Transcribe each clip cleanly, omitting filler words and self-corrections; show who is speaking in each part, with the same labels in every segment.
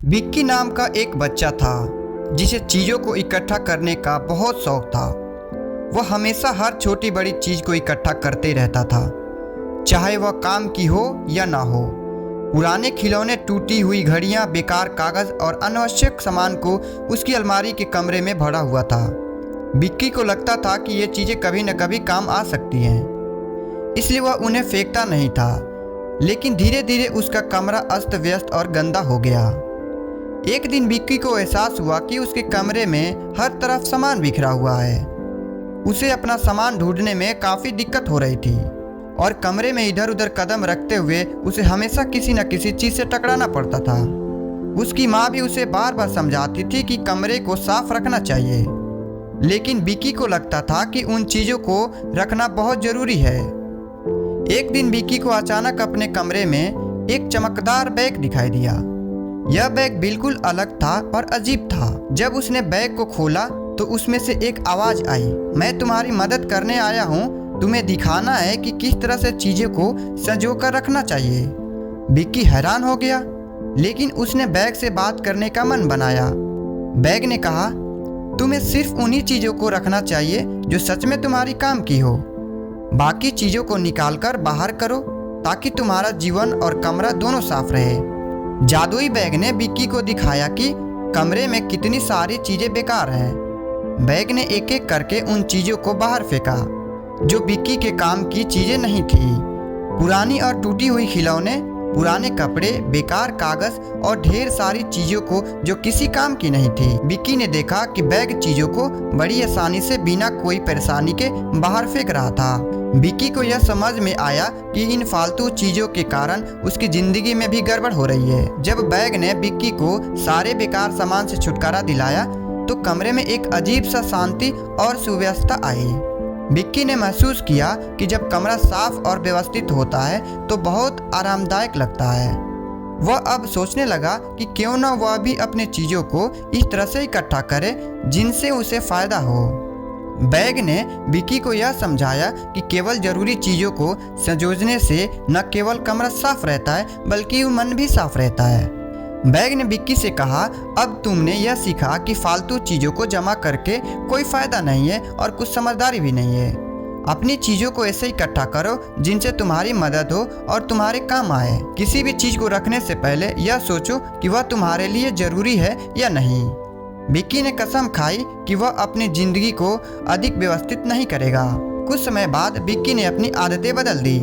Speaker 1: विक्की नाम का एक बच्चा था जिसे चीज़ों को इकट्ठा करने का बहुत शौक था। वह हमेशा हर छोटी बड़ी चीज़ को इकट्ठा करते रहता था, चाहे वह काम की हो या ना हो। पुराने खिलौने, टूटी हुई घड़ियां, बेकार कागज़ और अनावश्यक सामान को उसकी अलमारी के कमरे में भरा हुआ था। विक्की को लगता था कि ये चीज़ें कभी न कभी काम आ सकती हैं, इसलिए वह उन्हें फेंकता नहीं था। लेकिन धीरे धीरे उसका कमरा अस्त व्यस्त और गंदा हो गया। एक दिन विक्की को एहसास हुआ कि उसके कमरे में हर तरफ सामान बिखरा हुआ है। उसे अपना सामान ढूंढने में काफ़ी दिक्कत हो रही थी और कमरे में इधर उधर कदम रखते हुए उसे हमेशा किसी न किसी चीज़ से टकराना पड़ता था। उसकी माँ भी उसे बार बार समझाती थी कि कमरे को साफ रखना चाहिए, लेकिन विक्की को लगता था कि उन चीज़ों को रखना बहुत ज़रूरी है। एक दिन विक्की को अचानक अपने कमरे में एक चमकदार बैग दिखाई दिया। यह बैग बिल्कुल अलग था और अजीब था। जब उसने बैग को खोला तो उसमें से एक आवाज़ आई, मैं तुम्हारी मदद करने आया हूँ, तुम्हें दिखाना है कि किस तरह से चीज़ों को संजो कर रखना चाहिए। विक्की हैरान हो गया, लेकिन उसने बैग से बात करने का मन बनाया। बैग ने कहा, तुम्हें सिर्फ उन्हीं चीज़ों को रखना चाहिए जो सच में तुम्हारी काम की हो। बाकी चीज़ों को निकालकर बाहर करो ताकि तुम्हारा जीवन और कमरा दोनों साफ रहे। जादुई बैग ने विक्की को दिखाया कि कमरे में कितनी सारी चीज़ें बेकार हैं। बैग ने एक एक करके उन चीज़ों को बाहर फेंका जो विक्की के काम की चीज़ें नहीं थी। पुरानी और टूटी हुई खिलौने, पुराने कपड़े, बेकार कागज़ और ढेर सारी चीज़ों को जो किसी काम की नहीं थी। विक्की ने देखा कि बैग चीज़ों को बड़ी आसानी से बिना कोई परेशानी के बाहर फेंक रहा था। विक्की को यह समझ में आया कि इन फालतू चीज़ों के कारण उसकी ज़िंदगी में भी गड़बड़ हो रही है। जब बैग ने विक्की को सारे बेकार सामान से छुटकारा दिलाया तो कमरे में एक अजीब सा शांति और सुव्यवस्था आई। विक्की ने महसूस किया कि जब कमरा साफ और व्यवस्थित होता है तो बहुत आरामदायक लगता है। वह अब सोचने लगा कि क्यों न वह भी अपने चीज़ों को इस तरह से इकट्ठा करे जिनसे उसे फ़ायदा हो। बैग ने विक्की को यह समझाया कि केवल ज़रूरी चीज़ों को संजोने से न केवल कमरा साफ रहता है बल्कि मन भी साफ रहता है। बैग ने विक्की से कहा, अब तुमने यह सीखा कि फालतू चीज़ों को जमा करके कोई फ़ायदा नहीं है और कुछ समझदारी भी नहीं है। अपनी चीज़ों को ऐसे इकट्ठा करो जिनसे तुम्हारी मदद हो और तुम्हारे काम आए। किसी भी चीज़ को रखने से पहले यह सोचो कि वह तुम्हारे लिए ज़रूरी है या नहीं। विक्की ने कसम खाई कि वह अपनी ज़िंदगी को अधिक व्यवस्थित नहीं करेगा। कुछ समय बाद विक्की ने अपनी आदतें बदल दी।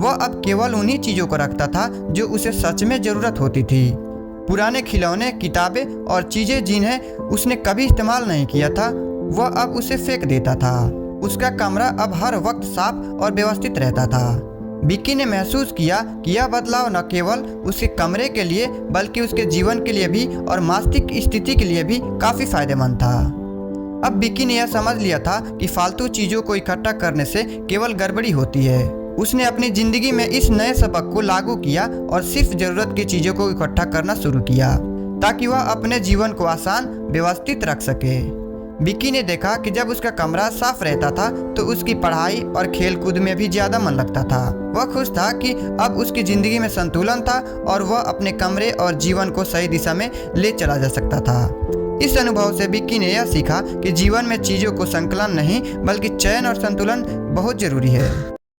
Speaker 1: वह अब केवल उन्हीं चीज़ों को रखता था जो उसे सच में ज़रूरत होती थी। पुराने खिलौने, किताबें और चीज़ें जिन्हें उसने कभी इस्तेमाल नहीं किया था, वह अब उसे फेंक देता था। उसका कमरा अब हर वक्त साफ और व्यवस्थित रहता था। विक्की ने महसूस किया कि यह बदलाव न केवल उसके कमरे के लिए बल्कि उसके जीवन के लिए भी और मानसिक स्थिति के लिए भी काफ़ी फायदेमंद था। अब विक्की ने यह समझ लिया था कि फालतू चीज़ों को इकट्ठा करने से केवल गड़बड़ी होती है। उसने अपनी ज़िंदगी में इस नए सबक को लागू किया और सिर्फ ज़रूरत की चीज़ों को इकट्ठा करना शुरू किया ताकि वह अपने जीवन को आसान व्यवस्थित रख सके। विक्की ने देखा कि जब उसका कमरा साफ रहता था तो उसकी पढ़ाई और खेलकूद में भी ज़्यादा मन लगता था। वह खुश था कि अब उसकी ज़िंदगी में संतुलन था और वह अपने कमरे और जीवन को सही दिशा में ले चला जा सकता था। इस अनुभव से विक्की ने यह सीखा कि जीवन में चीज़ों को संकलन नहीं बल्कि चयन और संतुलन बहुत ज़रूरी है।